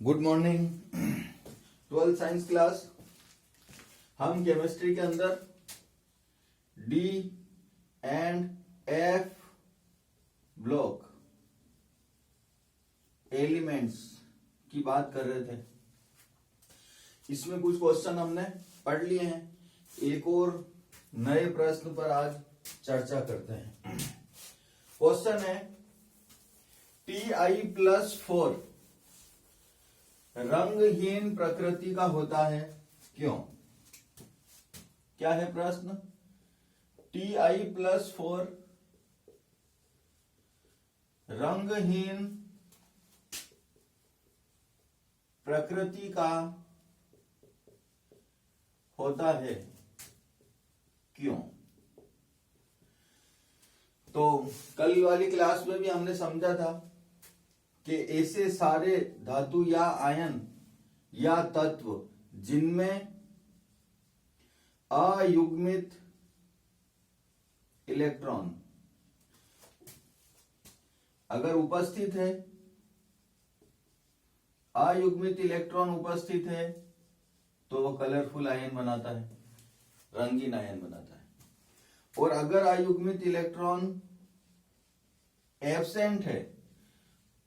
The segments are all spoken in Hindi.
Good morning 12th science class. हम केमिस्ट्री के अंदर D and F block elements की बात कर रहे थे। इसमें कुछ क्वेश्चन हमने पढ़ लिए हैं, एक और नए प्रश्न पर आज चर्चा करते हैं। क्वेश्चन है Ti+4 रंगहीन प्रकृति का होता है क्यों? क्या है प्रश्न? Ti+4 रंगहीन प्रकृति का होता है क्यों? तो कल वाली क्लास में भी हमने समझा था कि ऐसे सारे धातु या आयन या तत्व जिनमें अयुग्मित इलेक्ट्रॉन अगर उपस्थित है, अयुग्मित इलेक्ट्रॉन उपस्थित है तो वो कलरफुल आयन बनाता है, रंगीन आयन बनाता है। और अगर अयुग्मित इलेक्ट्रॉन एब्सेंट है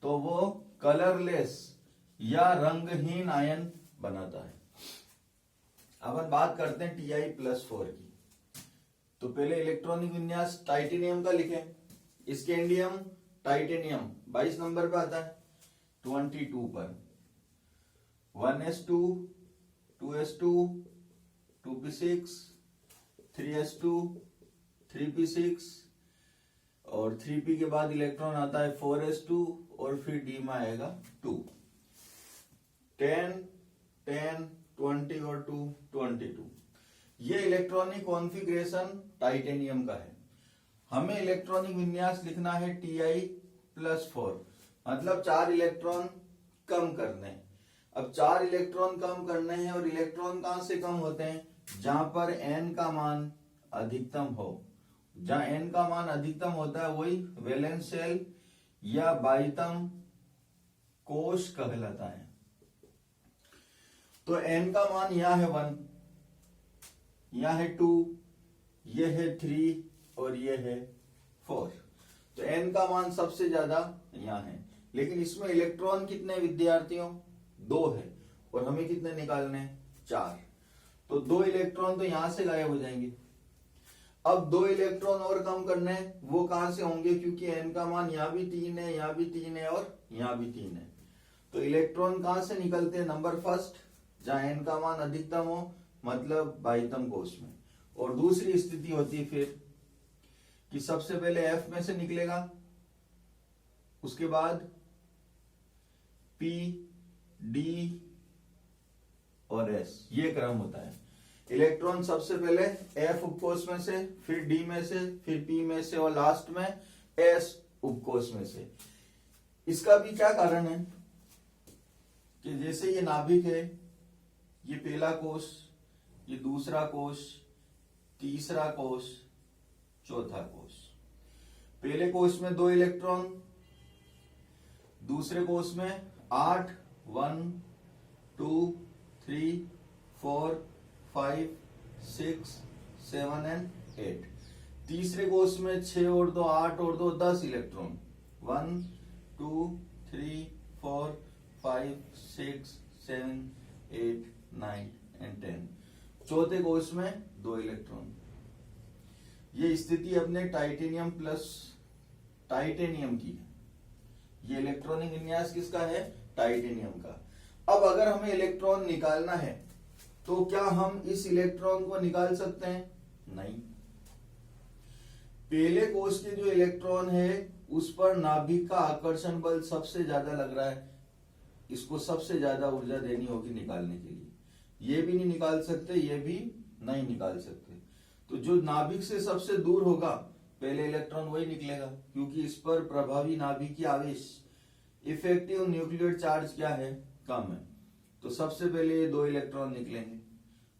तो वो कलरलेस या रंगहीन आयन बनाता है। अब हम बात करते हैं Ti+4 की। तो पहले इलेक्ट्रॉनिक विन्यास टाइटेनियम का लिखें। स्कैंडियम टाइटेनियम 22 नंबर पे आता है, 22 पर 1s2 2s2 2p6 3s2 3p6 और 3p के बाद इलेक्ट्रॉन आता है 4s2 और फिर d में आएगा 2। 10 10 20 और 2 22। ये इलेक्ट्रॉनिक कॉन्फ़िगरेशन टाइटेनियम का है। हमें इलेक्ट्रॉनिक विन्यास लिखना है Ti+4, मतलब 4 इलेक्ट्रॉन कम करने। अब 4 इलेक्ट्रॉन कम करने हैं और इलेक्ट्रॉन कहां से कम होते हैं? जहां पर n का मान अधिकतम हो। जहां n का मान अधिकतम होता है वही वैलेंस शेल या बाह्यतम कोश कहलाता है। तो n का मान यहां है 1, यहां है 2, ये है 3 और ये है 4। तो n का मान सबसे ज्यादा यहां है, लेकिन इसमें इलेक्ट्रॉन कितने विद्यार्थियों? 2 है और हमें कितने निकालने हैं? 4। तो 2 इलेक्ट्रॉन तो यहां से गायब हो जाएंगे। अब 2 इलेक्ट्रॉन और कम करने हैं, वो कहां से होंगे? क्योंकि n का मान यहां भी 3 है, यहां भी 3 है और यहां भी 3 है। तो इलेक्ट्रॉन कहां से निकलते हैं? नंबर फर्स्ट, जहां n का मान अधिकतम हो, मतलब बाह्यतम कोश में। और दूसरी स्थिति होती है फिर कि सबसे पहले F में से निकलेगा, उसके बाद P, D और S, ये क्रम होता है। इलेक्ट्रॉन सबसे पहले F उपकोश में से, फिर D में से, फिर P में से और लास्ट में S उपकोश में से। इसका भी क्या कारण है कि जैसे ये नाभिक है, ये पहला कोश, ये दूसरा कोश, तीसरा कोश, चौथा कोश। पहले कोश में 2 इलेक्ट्रॉन, दूसरे कोश में 8, 1 2 3 4 5 6 7 एंड 8। तीसरे कोश में 6 और 2 8 और 2 10 इलेक्ट्रॉन, 1 2 3 4 5 6 7 8 9 एंड 10। चौथे कोश में 2 इलेक्ट्रॉन। ये स्थिति अपने टाइटेनियम की है। ये इलेक्ट्रॉनिक विन्यास किसका है? टाइटेनियम का। अब अगर हमें इलेक्ट्रॉन निकालना है तो क्या हम इस इलेक्ट्रॉन को निकाल सकते हैं? नहीं। पहले कोश के जो इलेक्ट्रॉन है उस पर नाभिक का आकर्षण बल सबसे ज्यादा लग रहा है, इसको सबसे ज्यादा ऊर्जा देनी होगी निकालने के लिए। ये भी नहीं निकाल सकते, ये भी नहीं निकाल सकते। तो जो नाभिक से सबसे दूर होगा पहले इलेक्ट्रॉन वही निकलेगा, क्योंकि इस पर प्रभावी नाभिकीय आवेश, इफेक्टिव न्यूक्लियर चार्ज क्या है? कम है। तो सबसे पहले ये 2 इलेक्ट्रॉन निकलेंगे।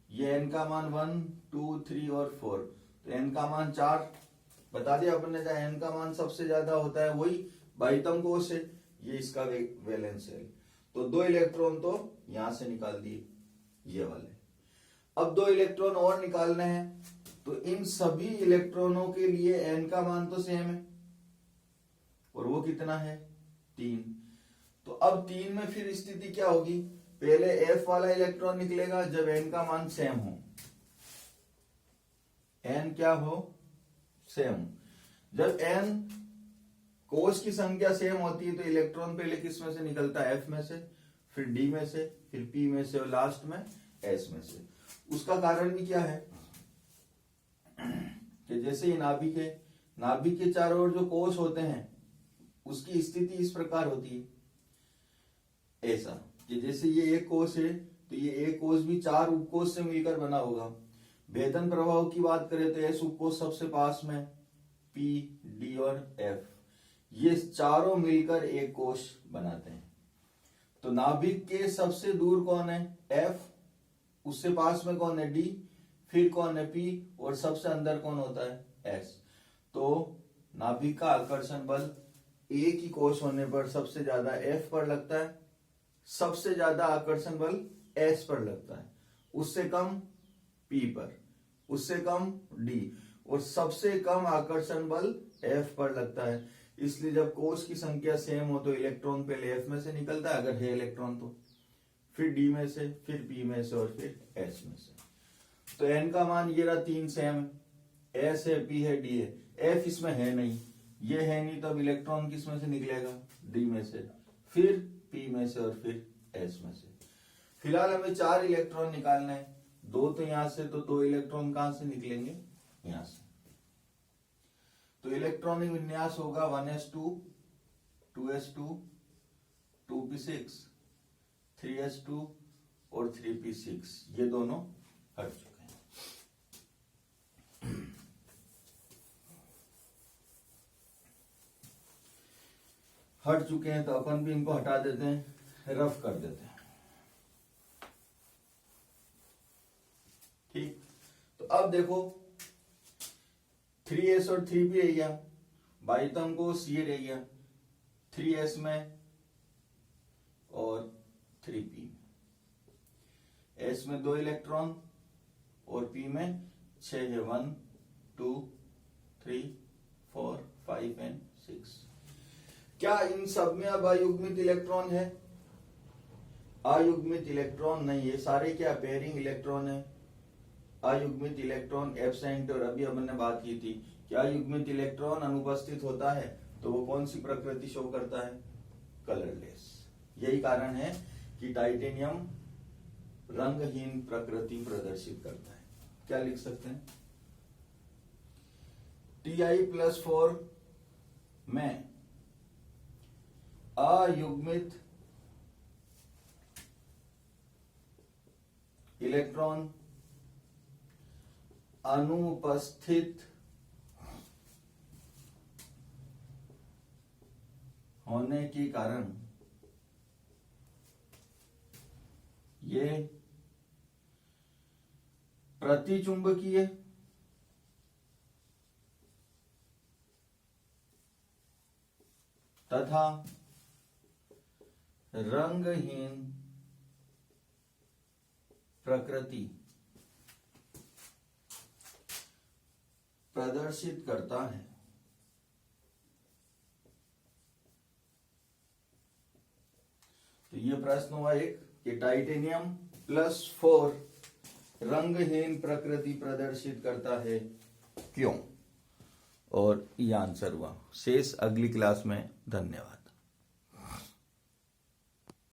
ये n का मान 1 2 3 और 4, तो n का मान 4 बता दिया अपन ने। जहां n का मान सबसे ज्यादा होता है वही बाह्यतम कोश है, ये इसका वैलेंस शेल। तो 2 इलेक्ट्रॉन तो यहां से निकाल दिए, ये वाले। अब 2 इलेक्ट्रॉन और निकालने हैं, तो इन सभी इलेक्ट्रॉनों के लिए n का मान तो सेम है, और वो कितना है 3। तो अब 3 में फिर स्थिति क्या होगी, पहले F वाला इलेक्ट्रॉन निकलेगा जब n का मान सेम हो, n क्या हो सेम। जब n कोश की संख्या सेम होती है तो इलेक्ट्रॉन पहले किस में से निकलता है, F में से, फिर D में से, फिर P में से, और लास्ट में S में से। उसका कारण भी क्या है कि जैसे ये नाभिक है, नाभिक के चारों ओर जो कोश होते हैं उसकी स्थिति इस प्रकार होती है, ऐसा कि जैसे ये एक कोश है तो ये एक कोश भी 4 उपकोश से मिलकर बना होगा। भेदन प्रभाव की बात करें तो S उपकोश सबसे पास में, P, D और F, ये चारों मिलकर एक कोश बनाते हैं। तो नाभिक के सबसे दूर कौन है, F, उससे पास में कौन है, D, फिर कौन है, P, और सबसे अंदर कौन होता है, S। तो नाभिक का आकर्षण बल एक ही कोश होने पर सबसे ज्यादा F पर लगता है, सबसे ज्यादा आकर्षण बल S पर लगता है, उससे कम P पर, उससे कम D, और सबसे कम आकर्षण बल F पर लगता है। इसलिए जब कोश की संख्या सेम हो तो इलेक्ट्रॉन पहले F में से निकलता है, अगर है इलेक्ट्रॉन तो, फिर D में से, फिर P में से, और फिर S में से। तो N का मान ये रहा 3 सेम है, S है, P है, D है, F इसमें है नहीं, ये है नहीं, तब इलेक्ट्रॉन किस में से निकलेगा, D में से, फिर P में से, और फिर S में से। फिलहाल हमें 4 इलेक्ट्रॉन निकालना है, 2 तो यहां से, तो 2 इलेक्ट्रॉन कहां से निकलेंगे, यहां से। तो इलेक्ट्रॉनिक विन्यास होगा 1s2, 2s2, 2p6, 3s2 और 3p6, ये दोनों हट चुके हैं। हट चुके हैं तो अपन भी इनको हटा देते हैं, रफ कर देते हैं। ठीक, तो अब देखो 3s और 3p रह गया, बाह्यतम को C रह गया, 3s में और 3p में, S में 2 इलेक्ट्रॉन और P में 6 है, 1, 2, 3, 4, 5 एंड 6। क्या इन सब में अब अयुग्मित इलेक्ट्रॉन है, अयुग्मित इलेक्ट्रॉन नहीं है, सारे क्या पेयरिंग इलेक्ट्रॉन है। अयुग्मित इलेक्ट्रॉन एब्सेंट, और अभी हमने बात की थी कि अयुग्मित इलेक्ट्रॉन अनुपस्थित होता है तो वो कौन सी प्रकृति शो करता है, कलरलेस। यही कारण है कि टाइटेनियम रंगहीन प्रकृति प्रदर्शित करता है। क्या लिख सकते हैं, Ti+4 में अयुग्मित इलेक्ट्रॉन अनुपस्थित होने के कारण ये प्रतिचुंबकीय तथा रंगहीन प्रकृति प्रदर्शित करता है। तो ये प्रश्न हुआ एक कि टाइटेनियम+4 रंगहीन प्रकृति प्रदर्शित करता है, क्यों, और ये आंसर हुआ। शेष अगली क्लास में। धन्यवाद।